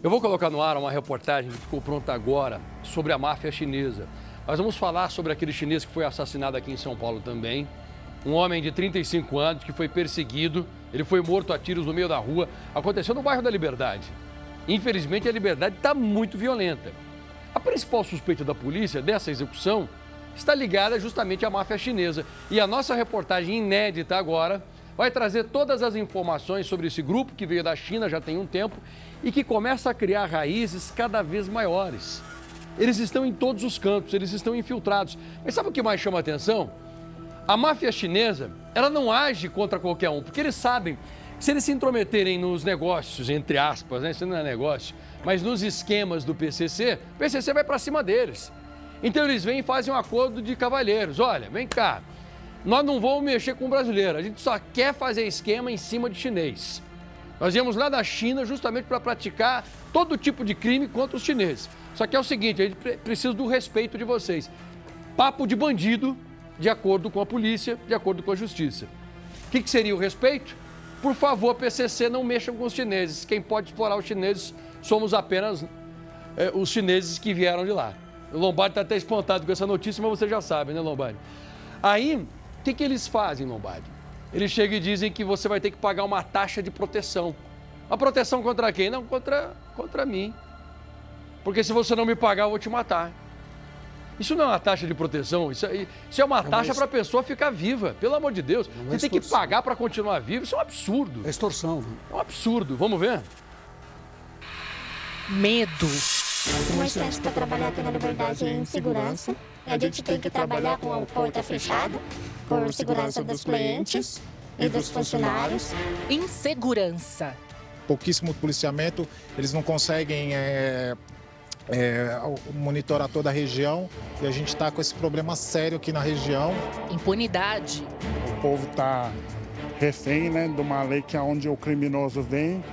Eu vou colocar no ar uma reportagem que ficou pronta agora sobre a máfia chinesa. Nós vamos falar sobre aquele chinês que foi assassinado aqui em São Paulo também. Um homem de 35 anos que foi perseguido, ele foi morto a tiros no meio da rua. Aconteceu no bairro da Liberdade. Infelizmente, a Liberdade está muito violenta. A principal suspeita da polícia dessa execução está ligada justamente à máfia chinesa. E a nossa reportagem inédita agora vai trazer todas as informações sobre esse grupo que veio da China já tem um tempo e que começa a criar raízes cada vez maiores. Eles estão em todos os cantos, eles estão infiltrados. Mas sabe o que mais chama a atenção? A máfia chinesa, ela não age contra qualquer um, porque eles sabem que se eles se intrometerem nos negócios, entre aspas, né? Isso não é negócio, mas nos esquemas do PCC, o PCC vai para cima deles. Então eles vêm e fazem um acordo de cavalheiros. Olha, vem cá, nós não vamos mexer com o brasileiro, a gente só quer fazer esquema em cima de chinês. Nós viemos lá da China justamente para praticar todo tipo de crime contra os chineses. Só que é o seguinte, a gente precisa do respeito de vocês. Papo de bandido, de acordo com a polícia, de acordo com a justiça. O que seria o respeito? Por favor, PCC, não mexam com os chineses. Quem pode explorar os chineses somos apenas os chineses que vieram de lá. O Lombardi está até espantado com essa notícia, mas você já sabe, né, Lombardi? Aí, o que eles fazem, Lombardi? Eles chegam e dizem que você vai ter que pagar uma taxa de proteção. A proteção contra quem? Não, contra mim. Porque se você não me pagar, eu vou te matar. Isso não é uma taxa de proteção, isso é uma taxa para a pessoa ficar viva. Pelo amor de Deus, você tem que pagar para continuar vivo, isso é um absurdo. É extorsão. É um absurdo. Vamos ver? Medo. O restante para trabalhar aqui na Liberdade é em segurança. A gente tem que trabalhar com a porta fechada, por segurança dos clientes e dos funcionários. Insegurança. Pouquíssimo policiamento, eles não conseguem monitorar toda a região e a gente está com esse problema sério aqui na região. Impunidade. O povo está refém, né, de uma lei que é onde o criminoso vem,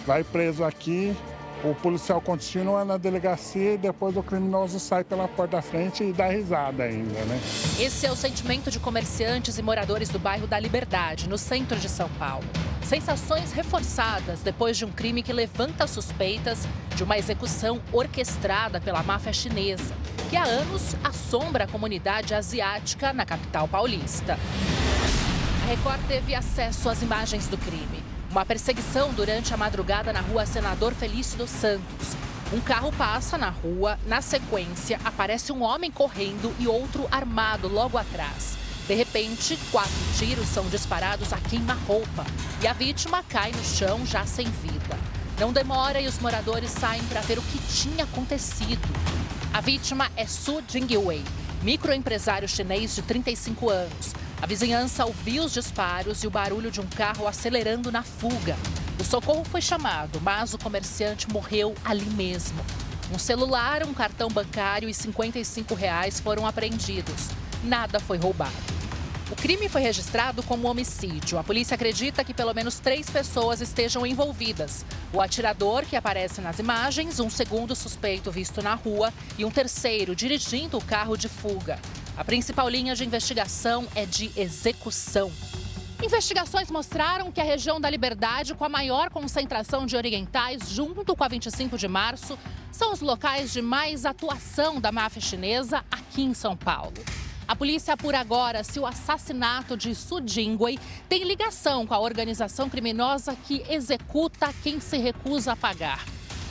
vai preso aqui, o policial continua na delegacia e depois o criminoso sai pela porta da frente e dá risada ainda, né? Esse é o sentimento de comerciantes e moradores do bairro da Liberdade, no centro de São Paulo. Sensações reforçadas depois de um crime que levanta suspeitas de uma execução orquestrada pela máfia chinesa, que há anos assombra a comunidade asiática na capital paulista. A Record teve acesso às imagens do crime. Uma perseguição durante a madrugada na rua Senador Felício dos Santos. Um carro passa na rua, na sequência, aparece um homem correndo e outro armado logo atrás. De repente, 4 tiros são disparados a queima-roupa e a vítima cai no chão já sem vida. Não demora e os moradores saem para ver o que tinha acontecido. A vítima é Su Jingwei, microempresário chinês de 35 anos. A vizinhança ouviu os disparos e o barulho de um carro acelerando na fuga. O socorro foi chamado, mas o comerciante morreu ali mesmo. Um celular, um cartão bancário e R$ 55 foram apreendidos. Nada foi roubado. O crime foi registrado como homicídio. A polícia acredita que pelo menos 3 pessoas estejam envolvidas. O atirador, que aparece nas imagens, um segundo suspeito visto na rua e um terceiro dirigindo o carro de fuga. A principal linha de investigação é de execução. Investigações mostraram que a região da Liberdade, com a maior concentração de orientais, junto com a 25 de março, são os locais de mais atuação da máfia chinesa aqui em São Paulo. A polícia apura agora se o assassinato de Su Jingwei tem ligação com a organização criminosa que executa quem se recusa a pagar.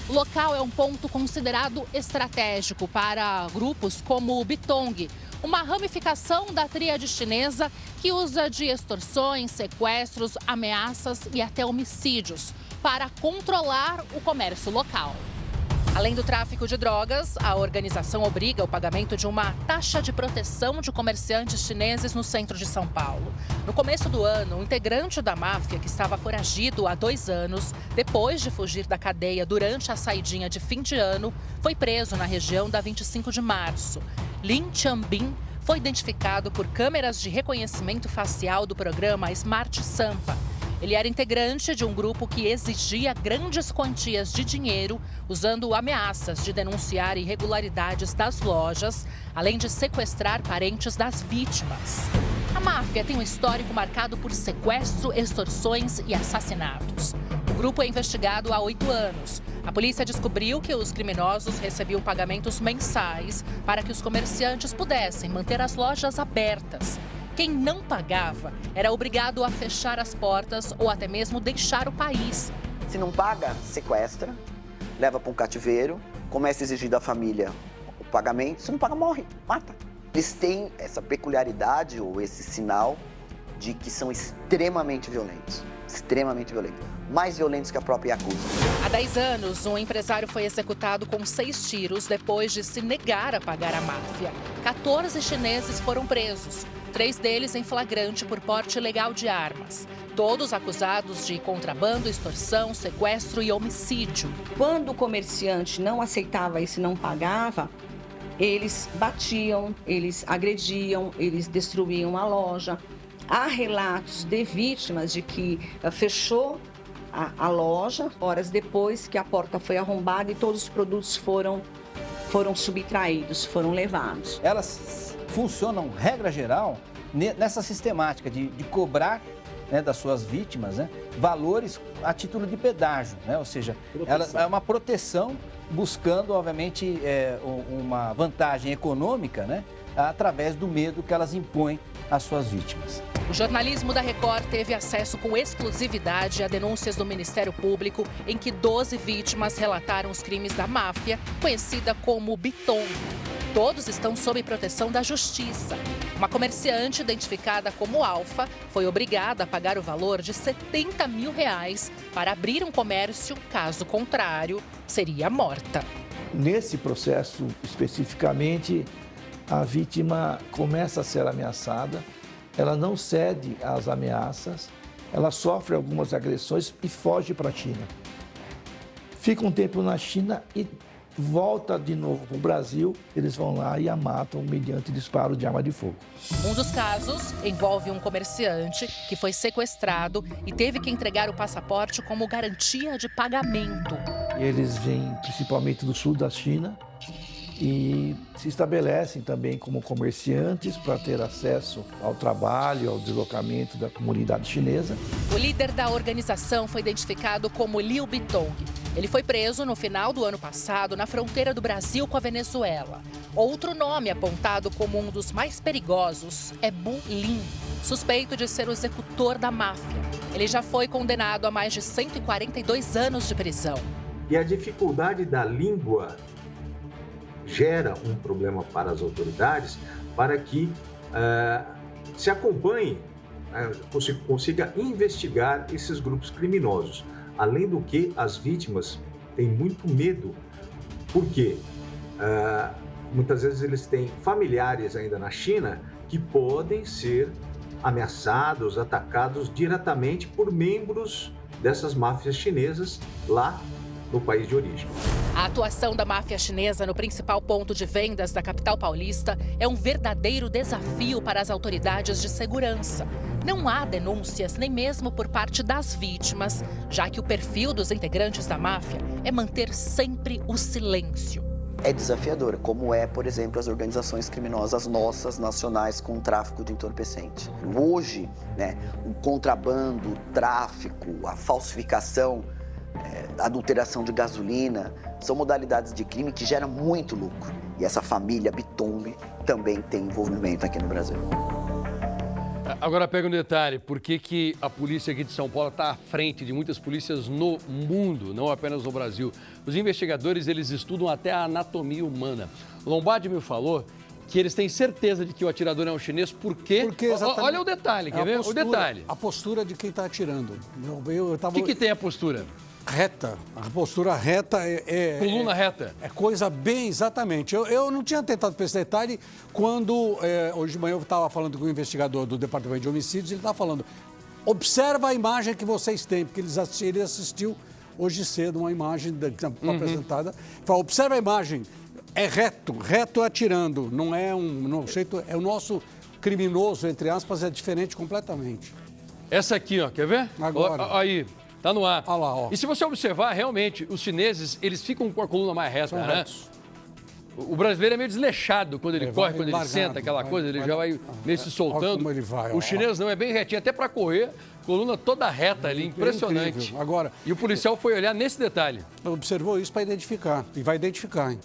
O local é um ponto considerado estratégico para grupos como o Bitong, uma ramificação da tríade chinesa que usa de extorsões, sequestros, ameaças e até homicídios para controlar o comércio local. Além do tráfico de drogas, a organização obriga o pagamento de uma taxa de proteção de comerciantes chineses no centro de São Paulo. No começo do ano, um integrante da máfia, que estava foragido há 2 anos, depois de fugir da cadeia durante a saidinha de fim de ano, foi preso na região da 25 de março. Lin Chanbin foi identificado por câmeras de reconhecimento facial do programa Smart Sampa. Ele era integrante de um grupo que exigia grandes quantias de dinheiro, usando ameaças de denunciar irregularidades das lojas, além de sequestrar parentes das vítimas. A máfia tem um histórico marcado por sequestro, extorsões e assassinatos. O grupo é investigado há 8 anos. A polícia descobriu que os criminosos recebiam pagamentos mensais para que os comerciantes pudessem manter as lojas abertas. Quem não pagava era obrigado a fechar as portas ou até mesmo deixar o país. Se não paga, sequestra, leva para um cativeiro, começa a exigir da família o pagamento. Se não paga, morre, mata. Eles têm essa peculiaridade ou esse sinal de que são extremamente violentos. Extremamente violentos. Mais violentos que a própria Yakuza. Há 10 anos, um empresário foi executado com 6 tiros depois de se negar a pagar a máfia. 14 chineses foram presos. 3 deles em flagrante por porte ilegal de armas. Todos acusados de contrabando, extorsão, sequestro e homicídio. Quando o comerciante não aceitava e se não pagava, eles batiam, eles agrediam, eles destruíam a loja. Há relatos de vítimas de que fechou a loja horas depois que a porta foi arrombada e todos os produtos foram subtraídos, foram levados. Elas funcionam, regra geral, nessa sistemática de cobrar, né, das suas vítimas, né, valores a título de pedágio, né? Ou seja, ela é uma proteção buscando, obviamente, uma vantagem econômica, né, através do medo que elas impõem às suas vítimas. O jornalismo da Record teve acesso com exclusividade a denúncias do Ministério Público em que 12 vítimas relataram os crimes da máfia, conhecida como Bitong. Todos estão sob proteção da justiça. Uma comerciante identificada como Alfa foi obrigada a pagar o valor de R$70 mil para abrir um comércio, caso contrário, seria morta. Nesse processo, especificamente, a vítima começa a ser ameaçada, ela não cede às ameaças, ela sofre algumas agressões e foge para a China. Fica um tempo na China e volta de novo para o Brasil, eles vão lá e a matam mediante disparo de arma de fogo. Um dos casos envolve um comerciante que foi sequestrado e teve que entregar o passaporte como garantia de pagamento. Eles vêm principalmente do sul da China e se estabelecem também como comerciantes para ter acesso ao trabalho, ao deslocamento da comunidade chinesa. O líder da organização foi identificado como Liu Bitong. Ele foi preso no final do ano passado na fronteira do Brasil com a Venezuela. Outro nome apontado como um dos mais perigosos é Bu Lin, suspeito de ser o executor da máfia. Ele já foi condenado a mais de 142 anos de prisão. E a dificuldade da língua gera um problema para as autoridades para que se acompanhe, consiga investigar esses grupos criminosos. Além do que, as vítimas têm muito medo, porque muitas vezes eles têm familiares ainda na China que podem ser ameaçados, atacados diretamente por membros dessas máfias chinesas lá no país de origem. A atuação da máfia chinesa no principal ponto de vendas da capital paulista é um verdadeiro desafio para as autoridades de segurança. Não há denúncias nem mesmo por parte das vítimas, já que o perfil dos integrantes da máfia é manter sempre o silêncio. É desafiadora, como é, por exemplo, as organizações criminosas nossas, nacionais, com tráfico de entorpecente. Hoje, né, o contrabando, o tráfico, a falsificação, a adulteração de gasolina, são modalidades de crime que geram muito lucro. E essa família Bitong também tem envolvimento aqui no Brasil. Agora pega um detalhe, por que a polícia aqui de São Paulo está à frente de muitas polícias no mundo, não apenas no Brasil? Os investigadores, eles estudam até a anatomia humana. Lombardi me falou que eles têm certeza de que o atirador é um chinês, porque olha o detalhe, quer ver? O detalhe. A postura de quem está atirando. O que tem a postura? Reta. A postura reta coluna reta. É coisa bem, exatamente. Eu não tinha tentado para esse detalhe quando, hoje de manhã, eu estava falando com o investigador do Departamento de Homicídios, ele estava falando, observa a imagem que vocês têm, porque ele assistiu hoje cedo uma imagem apresentada. Fala, observa a imagem, é reto atirando, não é um jeito, é o nosso criminoso, entre aspas, é diferente completamente. Essa aqui, ó, quer ver? Agora. Aí. Tá no ar. Olha lá, ó. E se você observar, realmente, os chineses, eles ficam com a coluna mais reta, né? O brasileiro é meio desleixado quando ele corre, quando ele largado, senta, aquela coisa, ele já vai meio se soltando. Olha como ele vai, ó. O chinês não, é bem retinho, até para correr, coluna toda reta ali, impressionante. Incrível. Agora, e o policial foi olhar nesse detalhe. observou isso para identificar, e vai identificar, hein?